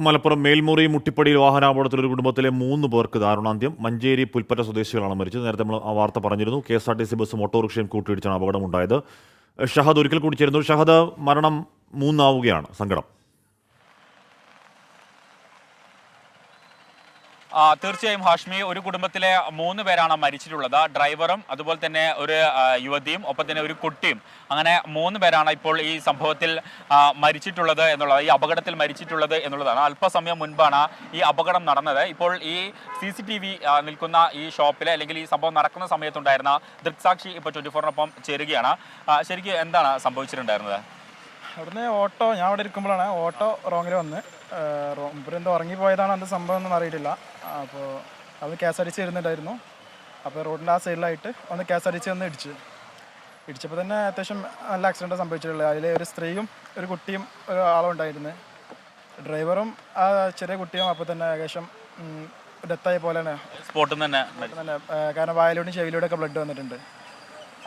മലപ്പുറം മേൽമുറി മുട്ടിപ്പടിയിൽ വാഹനാപകടത്തിൽ ഒരു കുടുംബത്തിലെ 3 പേർക്ക് ദാരുണാന്ത്യം. മഞ്ചേരി പുൽപ്പറ്റ സ്വദേശികളാണ് മരിച്ചത്. നേരത്തെ നമ്മൾ ആ വാർത്ത പറഞ്ഞിരുന്നു. KSRTC ബസ്സും ഓട്ടോറിക്ഷയും കൂട്ടിയിടിച്ചാണ് അപകടമുണ്ടായത്. ഷഹദ് ഒരിക്കൽ കൂടി ചേരുന്നു. ഷഹദ്, മരണം 3 ആവുകയാണ്, സങ്കടം. തീർച്ചയായും ഹാഷ്മി, ഒരു കുടുംബത്തിലെ 3 പേരാണ് മരിച്ചിട്ടുള്ളത്. ഡ്രൈവറും അതുപോലെ തന്നെ ഒരു യുവതിയും ഒപ്പം തന്നെ ഒരു കുട്ടിയും. അങ്ങനെ 3 പേരാണ് ഇപ്പോൾ ഈ സംഭവത്തിൽ മരിച്ചിട്ടുള്ളത് എന്നുള്ളത്, ഈ അപകടത്തിൽ മരിച്ചിട്ടുള്ളത് എന്നുള്ളതാണ്. അല്പസമയം മുൻപാണ് ഈ അപകടം നടന്നത്. ഇപ്പോൾ ഈ CCTV നിൽക്കുന്ന ഈ ഷോപ്പിലെ അല്ലെങ്കിൽ ഈ സംഭവം നടക്കുന്ന സമയത്തുണ്ടായിരുന്ന ദൃക്സാക്ഷി ഇപ്പോൾ 24-നൊപ്പം ചേരുകയാണ്. ശരിക്കും എന്താണ് സംഭവിച്ചിട്ടുണ്ടായിരുന്നത്? അവിടുന്ന് ഞാൻ അവിടെ ഇരിക്കുമ്പോഴാണ് ഓട്ടോ റോങ്ങിൽ വന്ന് എന്തോ ഉറങ്ങിപ്പോയതാണ് എന്ത് സംഭവം ഒന്നും അറിയിട്ടില്ല. അപ്പോൾ അത് KSRTC വരുന്നുണ്ടായിരുന്നു. അപ്പോൾ റോഡിൻ്റെ ആ സൈഡിലായിട്ട് വന്ന് KSRTC വന്ന് ഇടിച്ചപ്പോൾ തന്നെ അത്യാവശ്യം നല്ല ആക്സിഡൻറ്റ് സംഭവിച്ചിട്ടുള്ളത്. അതിൽ ഒരു സ്ത്രീയും ഒരു കുട്ടിയും ഒരു ആളും ഉണ്ടായിരുന്നു. ഡ്രൈവറും ആ ചെറിയ കുട്ടിയും അപ്പോൾ തന്നെ ഏകദേശം ഡെത്തായ പോലെയാണ് സ്പോട്ടിൽ തന്നെ. കാരണം വായിലൂടെയും ചെവിയിലൂടെ ഒക്കെ ബ്ലഡ് വന്നിട്ടുണ്ട്.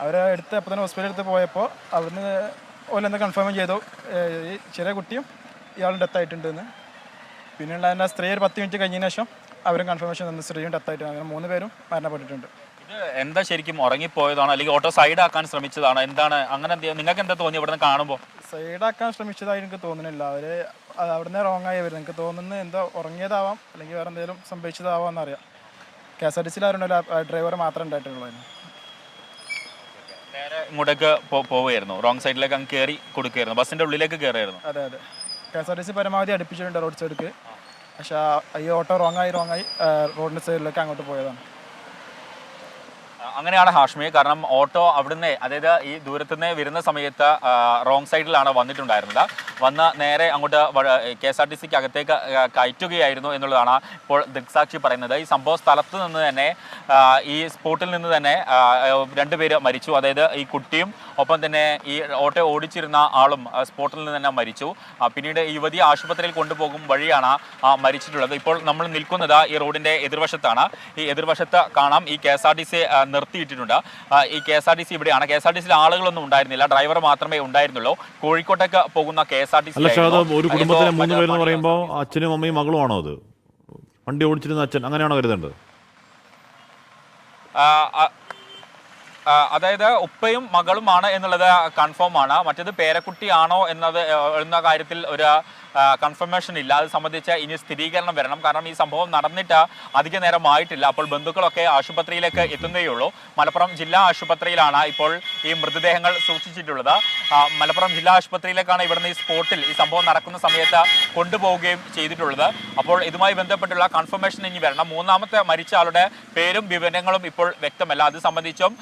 അവരെ എടുത്ത് അപ്പോൾ തന്നെ ഹോസ്പിറ്റലിൽ എടുത്ത് പോയപ്പോൾ അവിടുന്ന് ഓലെന്താ കൺഫേം ചെയ്തു ഈ ചെറിയ കുട്ടിയും ഇയാളും ഡെത്തായിട്ടുണ്ടെന്ന്. പിന്നെ ഉണ്ടായിരുന്ന സ്ത്രീ ഒരു 10 മിനിറ്റ് കഴിഞ്ഞതിന് ശേഷം അവരും കൺഫർമേഷൻ തന്നു സ്ത്രീയും ഡെത്തായിട്ടുണ്ട്. അങ്ങനെ 3 പേരും മരണപ്പെട്ടിട്ടുണ്ട്. ഇത് എന്താ ശരിക്കും ഉറങ്ങിപ്പോയതാണോ അല്ലെങ്കിൽ ഓട്ടോ സൈഡാക്കാൻ ശ്രമിച്ചതാണോ? എന്താണ് അങ്ങനെ നിങ്ങൾക്ക് എന്താ തോന്നി ഇവിടെ കാണുമ്പോൾ? സൈഡാക്കാൻ ശ്രമിച്ചതായി എനിക്ക് തോന്നുന്നില്ല. അവർ അവിടുന്ന് റോങ് ആയി വരും. എനിക്ക് തോന്നുന്നത് എന്തോ ഉറങ്ങിയതാവാം അല്ലെങ്കിൽ വേറെ എന്തെങ്കിലും സംഭവിച്ചതാവാം എന്നറിയാം. KSRTC ആരുണ്ടല്ലോ, ഡ്രൈവർ മാത്രമേ ഉണ്ടായിട്ടുള്ളൂ. നേരെ ഇങ്ങോട്ടേക്ക് പോവുകയായിരുന്നു, റോങ് സൈഡിലേക്ക് അങ്ങ് കയറി കൊടുക്കുകയായിരുന്നു, ബസ്സിൻ്റെ ഉള്ളിലേക്ക് കയറിയായിരുന്നു. അതെ, KSRTC പരമാവധി അടുപ്പിച്ചിട്ടുണ്ട് റോഡ് സൈഡിലേക്ക്. പക്ഷേ ഈ ഓട്ടോ റോങ്ങായി റോഡിൻ്റെ സൈഡിലേക്ക് അങ്ങോട്ട് പോയതാണ്. അങ്ങനെയാണ് ഹാഷ്മി. കാരണം ഓട്ടോ അവിടുന്ന്, അതായത് ഈ ദൂരത്തുനിന്ന് വരുന്ന സമയത്ത് റോങ് സൈഡിലാണ് വന്നിട്ടുണ്ടായിരുന്നത്. വന്ന് നേരെ അങ്ങോട്ട് KSRTCക്ക് അകത്തേക്ക് കയറ്റുകയായിരുന്നു എന്നുള്ളതാണ് ഇപ്പോൾ ദൃക്സാക്ഷി പറയുന്നത്. ഈ സംഭവ സ്ഥലത്ത് നിന്ന് തന്നെ, ഈ സ്പോട്ടിൽ നിന്ന് തന്നെ 2 പേര് മരിച്ചു. അതായത് ഈ കുട്ടിയും ഒപ്പം തന്നെ ഈ ഓട്ടോ ഓടിച്ചിരുന്ന ആളും സ്പോട്ടിൽ നിന്ന് തന്നെ മരിച്ചു. പിന്നീട് യുവതി ആശുപത്രിയിൽ കൊണ്ടുപോകും വഴിയാണ് മരിച്ചിട്ടുള്ളത്. ഇപ്പോൾ നമ്മൾ നിൽക്കുന്നത് ഈ റോഡിൻ്റെ എതിർവശത്താണ്. ഈ എതിർവശത്ത് കാണാം ഈ KSRTC നിർത്തിയിട്ടിട്ടുണ്ട്. ഈ KSRTC ഇവിടെയാണ്. KSRTCയിൽ ആളുകളൊന്നും ഉണ്ടായിരുന്നില്ല, ഡ്രൈവർ മാത്രമേ ഉണ്ടായിരുന്നുള്ളൂ. കോഴിക്കോട്ടേക്ക് പോകുന്ന KSRTC. ഒരു കുടുംബത്തിലെ 3 പേരെന്ന് പറയുമ്പോൾ അച്ഛനും അമ്മയും മകളും ആണോ? അത് വണ്ടി ഓടിച്ചിരുന്ന അച്ഛൻ, അങ്ങനെയാണോ കരുതേണ്ടത്? അതായത് ഉപ്പയും മകളുമാണ് എന്നുള്ളത് കൺഫേം ആണ്. മറ്റേത് പേരക്കുട്ടിയാണോ എന്ന കാര്യത്തിൽ ഒരു കൺഫർമേഷൻ ഇല്ല. അത് സംബന്ധിച്ച് ഇനി സ്ഥിരീകരണം വരണം. കാരണം ഈ സംഭവം നടന്നിട്ട് അധിക നേരമായിട്ടില്ല. അപ്പോൾ ബന്ധുക്കളൊക്കെ ആശുപത്രിയിലേക്ക് എത്തുന്നേയുള്ളൂ. മലപ്പുറം ജില്ലാ ആശുപത്രിയിലാണ് ഇപ്പോൾ ഈ മൃതദേഹങ്ങൾ സൂക്ഷിച്ചിട്ടുള്ളത്. മലപ്പുറം ജില്ലാ ആശുപത്രിയിലേക്കാണ് ഇവിടുന്ന് ഈ സ്പോട്ടിൽ ഈ സംഭവം നടക്കുന്ന സമയത്ത് കൊണ്ടുപോവുകയും ചെയ്തിട്ടുള്ളത്. അപ്പോൾ ഇതുമായി ബന്ധപ്പെട്ടുള്ള കൺഫർമേഷൻ ഇനി വരണം. 3ാമത്തെ മരിച്ച ആളുടെ പേരും വിവരങ്ങളും ഇപ്പോൾ വ്യക്തമല്ല. അത് സംബന്ധിച്ചും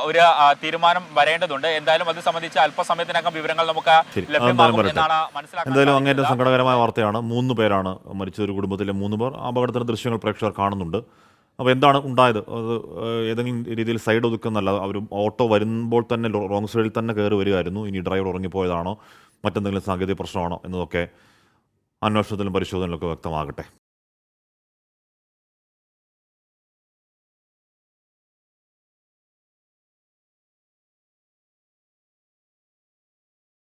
ഒരു തീരുമാനം വരേണ്ടതുണ്ട്. എന്തായാലും അത് സംബന്ധിച്ച് അല്പസമയത്തിനകം വിവരങ്ങൾ നമുക്ക് ലഭ്യമാകും എന്നാണ് മനസ്സിലാക്കുന്നത്. സങ്കടകരമായ വാർത്തയാണ്. 3 പേരാണ് മരിച്ചത്, ഒരു കുടുംബത്തിലെ 3 പേർ. അപകടത്തിൻ്റെ ദൃശ്യങ്ങൾ പ്രേക്ഷകർ കാണുന്നുണ്ട്. അപ്പോൾ എന്താണ് ഉണ്ടായത്? അത് ഏതെങ്കിലും രീതിയിൽ സൈഡ് ഒതുക്കുന്നല്ല, അവർ ഓട്ടോ വരുമ്പോൾ തന്നെ റോങ് സൈഡിൽ തന്നെ കയറി വരികയായിരുന്നു. ഇനി ഡ്രൈവർ ഉറങ്ങിപ്പോയതാണോ, മറ്റെന്തെങ്കിലും സാങ്കേതിക പ്രശ്നമാണോ എന്നതൊക്കെ അന്വേഷണത്തിലും പരിശോധനയിലൊക്കെ വ്യക്തമാകട്ടെ.